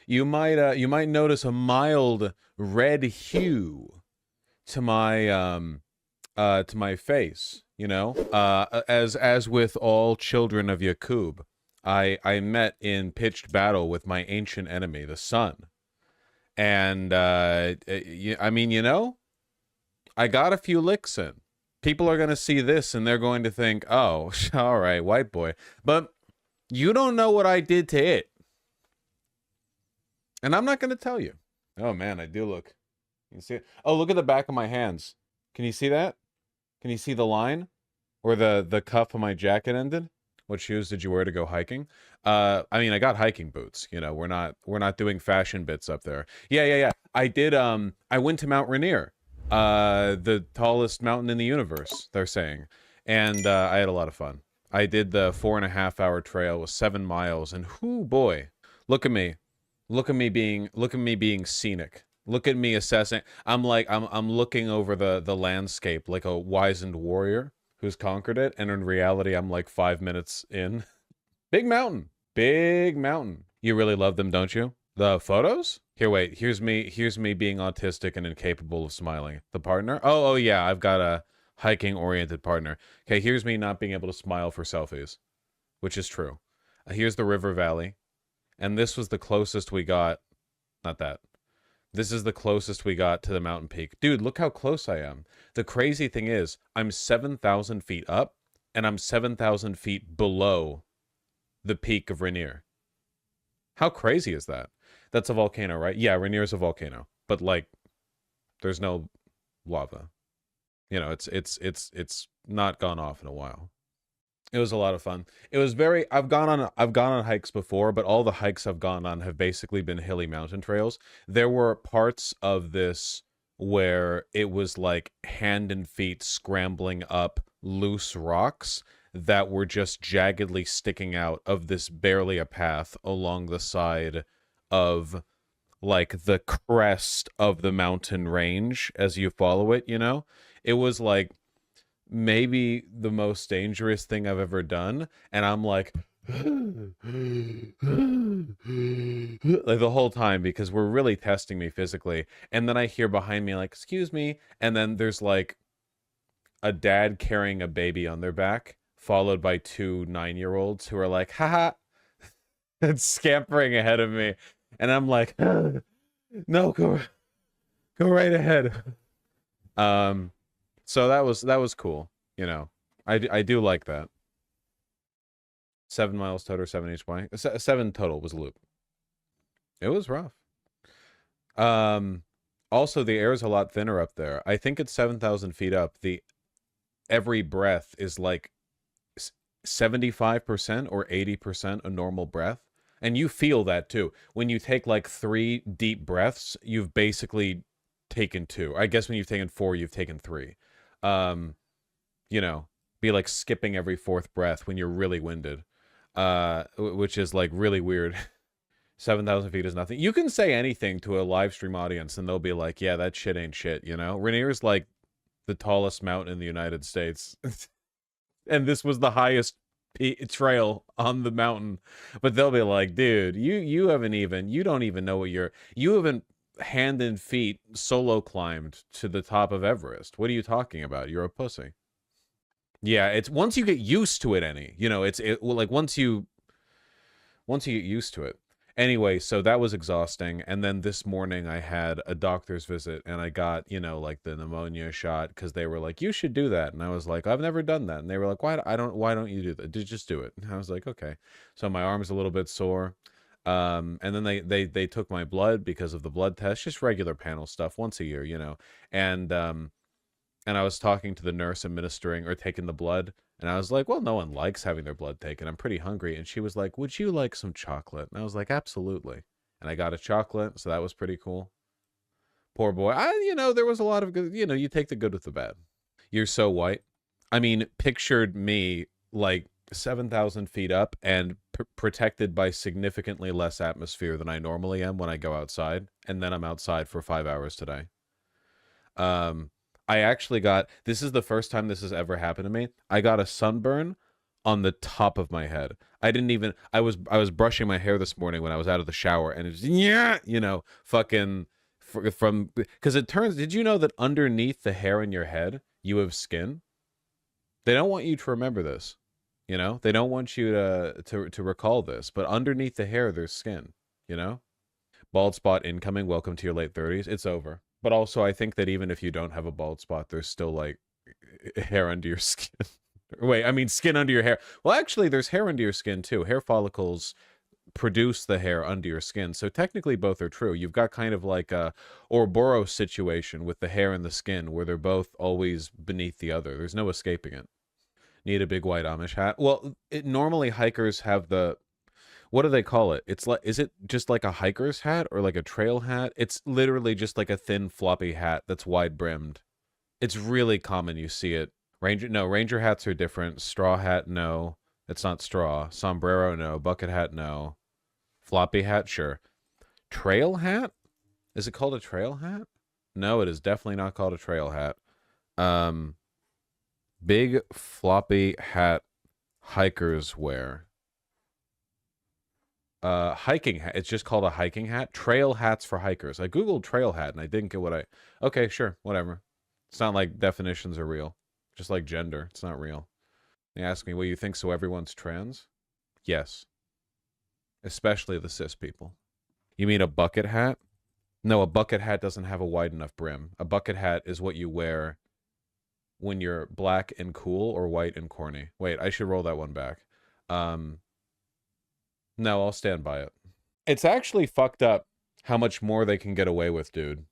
you might notice a mild red hue to my face, you know? As with all children of Yakub, I met in pitched battle with my ancient enemy, the sun. And I mean, you know, I got a few licks in. People are going to see this and they're going to think, oh, all right, white boy. But you don't know what I did to it. And I'm not going to tell you. Oh, man, I do look. You can see it. Oh, look at the back of my hands. Can you see that? Can you see the line? Or the cuff of my jacket ended? What shoes did you wear to go hiking? I mean, I got hiking boots. You know, we're not doing fashion bits up there. Yeah. I did. I went to Mount Rainier, the tallest mountain in the universe, they're saying, and I had a lot of fun. I did the 4.5-hour trail with 7 miles, and whoo boy, look at me, look at me being scenic. Look at me assessing. I'm looking over the landscape like a wizened warrior who's conquered it, and in reality, I'm like 5 minutes in. Big mountain. Big mountain. You really love them, don't you? The photos? Here, wait. Here's me being autistic and incapable of smiling. The partner? Oh yeah, I've got a hiking-oriented partner. Okay, here's me not being able to smile for selfies, which is true. Here's the river valley, and this was the closest we got. Not that. This is the closest we got to the mountain peak. Dude, look how close I am. The crazy thing is, I'm 7,000 feet up, and I'm 7,000 feet below the peak of Rainier. How crazy is that? That's a volcano, right? Yeah, Rainier's a volcano. But, like, there's no lava. You know, it's not gone off in a while. It was a lot of fun. It was very, I've gone on hikes before, but all the hikes I've gone on have basically been hilly mountain trails. There were parts of this where it was like hand and feet scrambling up loose rocks that were just jaggedly sticking out of this barely a path along the side of like the crest of the mountain range as you follow it, you know? It was like maybe the most dangerous thing I've ever done, and I'm like like the whole time because we're really testing me physically. And then I hear behind me like, excuse me, and then there's like a dad carrying a baby on their back followed by 2 9-year-olds who are like, haha, and scampering ahead of me, and I'm like, no, go right ahead. So that was cool, you know. I do like that. 7 miles total, 7 each way. 7 total was a loop. It was rough. Also the air is a lot thinner up there. I think it's 7,000 feet up. Every breath is like 75% or 80% a normal breath. And you feel that too. When you take like 3 deep breaths, you've basically taken 2. I guess when you've taken 4, you've taken 3. You know, be like skipping every 4th breath when you're really winded, which is like really weird. 7,000 feet is nothing. You can say anything to a live stream audience and they'll be like, yeah, that shit ain't shit, you know? Rainier's like the tallest mountain in the United States. And this was the highest trail on the mountain. But they'll be like, dude, you don't even know what you haven't hand and feet solo climbed to the top of Everest. What are you talking about? You're a pussy. Yeah, it's once you get used to it, you know, like once you get used to it. Anyway, so that was exhausting. And then this morning I had a doctor's visit and I got, you know, like the pneumonia shot because they were like, you should do that. And I was like, I've never done that. And they were like, why don't you do that? Just do it. And I was like, okay. So my arm's a little bit sore. And then they took my blood because of the blood test, just regular panel stuff once a year, you know. And I was talking to the nurse administering or taking the blood, and I was like, well, no one likes having their blood taken. I'm pretty hungry. And she was like, would you like some chocolate? And I was like, absolutely. And I got a chocolate, so that was pretty cool. Poor boy. You know, there was a lot of good, you know, you take the good with the bad. You're so white. I mean, pictured me like 7,000 feet up and protected by significantly less atmosphere than I normally am when I go outside. And then I'm outside for 5 hours today. I actually got, this is the first time this has ever happened to me. I got a sunburn on the top of my head. I was brushing my hair this morning when I was out of the shower, and it's yeah, fucking from because it turns. Did you know that underneath the hair in your head you have skin? They don't want you to remember this. They don't want you to recall this, but underneath the hair there's skin. Bald spot incoming. Welcome to your late 30s. It's over. But also, I think that even if you don't have a bald spot, there's still like hair under your skin. Wait, I mean skin under your hair. Well, actually, there's hair under your skin too. Hair follicles produce the hair under your skin. So technically both are true. You've got kind of like a Ouroboros situation with the hair and the skin where they're both always beneath the other. There's no escaping it. Need a big white Amish hat? Well, normally hikers have the, what do they call it? It's like, is it just like a hiker's hat or like a trail hat? It's literally just like a thin floppy hat that's wide brimmed. It's really common. You see it. Ranger hats are different. Straw hat, no. It's not straw. Sombrero, no. Bucket hat, no. Floppy hat, sure. Trail hat? Is it called a trail hat? No, it is definitely not called a trail hat. Big floppy hat hikers wear. Hiking hat. It's just called a hiking hat. Trail hats for hikers. I googled trail hat and I didn't get what I... Okay, sure, whatever. It's not like definitions are real. Just like gender, it's not real. They ask me, well, you think so everyone's trans? Yes. Especially the cis people. You mean a bucket hat? No, a bucket hat doesn't have a wide enough brim. A bucket hat is what you wear when you're black and cool or white and corny. Wait, I should roll that one back. No, I'll stand by it. It's actually fucked up how much more they can get away with, dude.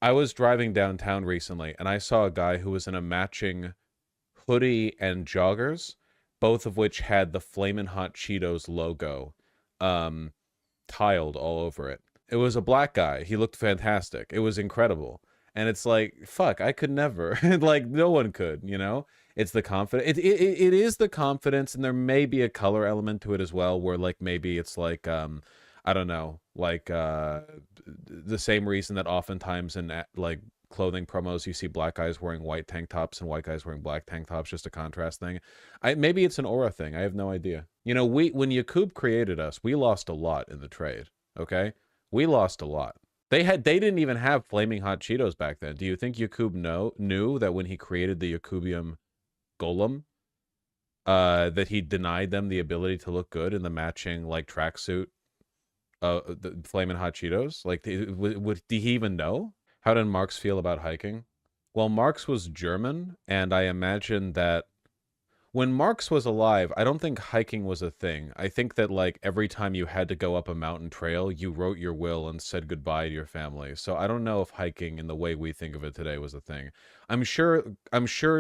I was driving downtown recently, and I saw a guy who was in a matching hoodie and joggers, both of which had the Flamin' Hot Cheetos logo tiled all over it. It was a black guy. He looked fantastic. It was incredible. And it's like, fuck, I could never. Like, no one could, It's the confidence. It is the confidence, and there may be a color element to it as well, where, like, maybe it's like, I don't know, like, the same reason that oftentimes in, like, clothing promos you see black guys wearing white tank tops and white guys wearing black tank tops, just a contrast thing. Maybe it's an aura thing. I have no idea. When Yakub created us, we lost a lot in the trade, okay? We lost a lot. They didn't even have Flaming Hot Cheetos back then. Do you think Yakub knew that when he created the Yakubium golem, that he denied them the ability to look good in the matching, like, tracksuit, the Flaming Hot Cheetos? Like, did he even know? How did Marx feel about hiking? Well, Marx was German, and I imagine that when Marx was alive, I don't think hiking was a thing. I think that, like, every time you had to go up a mountain trail, you wrote your will and said goodbye to your family. So I don't know if hiking in the way we think of it today was a thing. I'm sure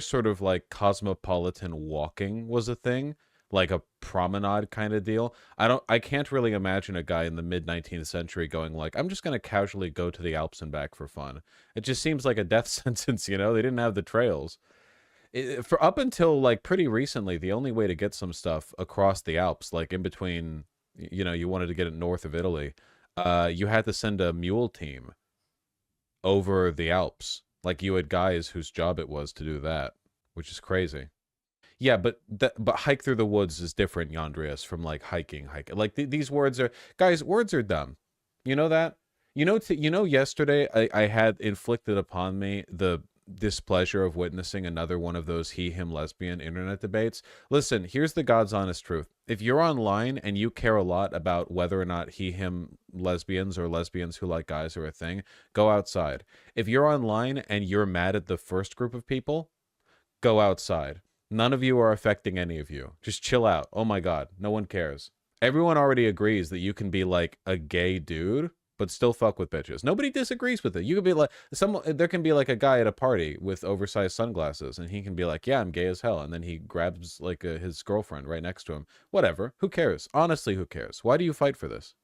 sort of like cosmopolitan walking was a thing, like a promenade kind of deal. I can't really imagine a guy in the mid-19th century going like, I'm just going to casually go to the Alps and back for fun. It just seems like a death sentence, They didn't have the trails. For up until, like, pretty recently, the only way to get some stuff across the Alps, like in between, you wanted to get it north of Italy, you had to send a mule team over the Alps. Like, you had guys whose job it was to do that, which is crazy. Yeah, but hike through the woods is different, Yandrius, from, like, hiking. Like, these words are... Guys, words are dumb. You know that? Yesterday I had inflicted upon me the displeasure of witnessing another one of those he/him lesbian internet debates. Listen, here's the God's honest truth. If you're online and you care a lot about whether or not he/him lesbians or lesbians who like guys are a thing, go outside. If you're online and you're mad at the first group of people, go outside. None of you are affecting any of you. Just chill out. Oh my God, no one cares. Everyone already agrees that you can be like a gay dude but still fuck with bitches. Nobody disagrees with it. You could be like, there can be like a guy at a party with oversized sunglasses, and he can be like, yeah, I'm gay as hell. And then he grabs like his girlfriend right next to him. Whatever. Who cares? Honestly, who cares? Why do you fight for this?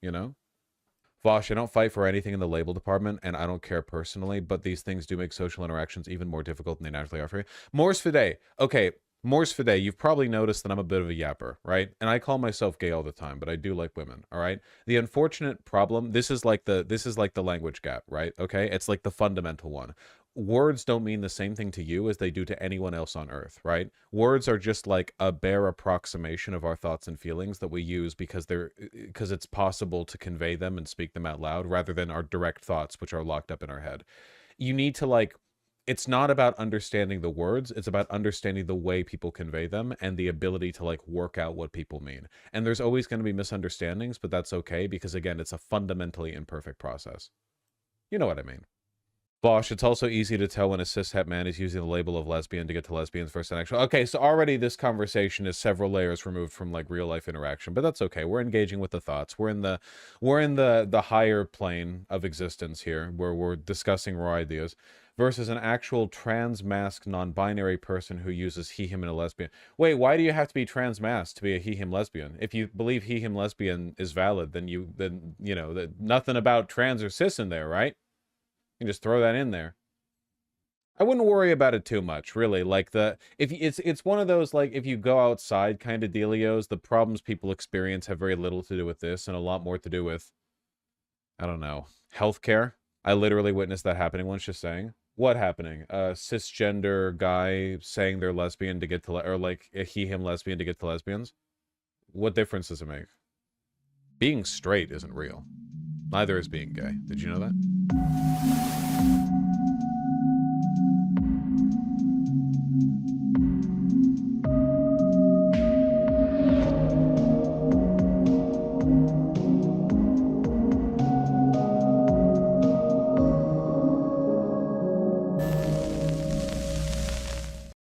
Vaush, I don't fight for anything in the label department, and I don't care personally, but these things do make social interactions even more difficult than they naturally are for you. Mors Fide. Okay, Mors Fide, you've probably noticed that I'm a bit of a yapper, right? And I call myself gay all the time, but I do like women, all right? The unfortunate problem, this is like the language gap, right? Okay? It's like the fundamental one. words don't mean the same thing to you as they do to anyone else on earth, right? Words are just like a bare approximation of our thoughts and feelings that we use because it's possible to convey them and speak them out loud rather than our direct thoughts, which are locked up in our head. You need to like, it's not about understanding the words, it's about understanding the way people convey them and the ability to like work out what people mean. And there's always going to be misunderstandings, but that's okay because again, it's a fundamentally imperfect process. You know what I mean? Vaush, it's also easy to tell when a cishet man is using the label of lesbian to get to lesbians versus an actual. Okay, so already this conversation is several layers removed from like real life interaction, but that's okay. We're engaging with the thoughts. We're in the higher plane of existence here, where we're discussing raw ideas, versus an actual trans-masked non-binary person who uses he, him, and a lesbian. Wait, why do you have to be trans-masked to be a he, him lesbian? If you believe he, him lesbian is valid, then you know, nothing about trans or cis in there, right? You can just throw that in there. I wouldn't worry about it too much, really. Like it's one of those like if you go outside kind of dealios, the problems people experience have very little to do with this and a lot more to do with, I don't know, healthcare. I literally witnessed that happening once. Just saying, what happening? A cisgender guy saying they're lesbian to get to or like a he him lesbian to get to lesbians. What difference does it make? Being straight isn't real. Neither is being gay. Did you know that?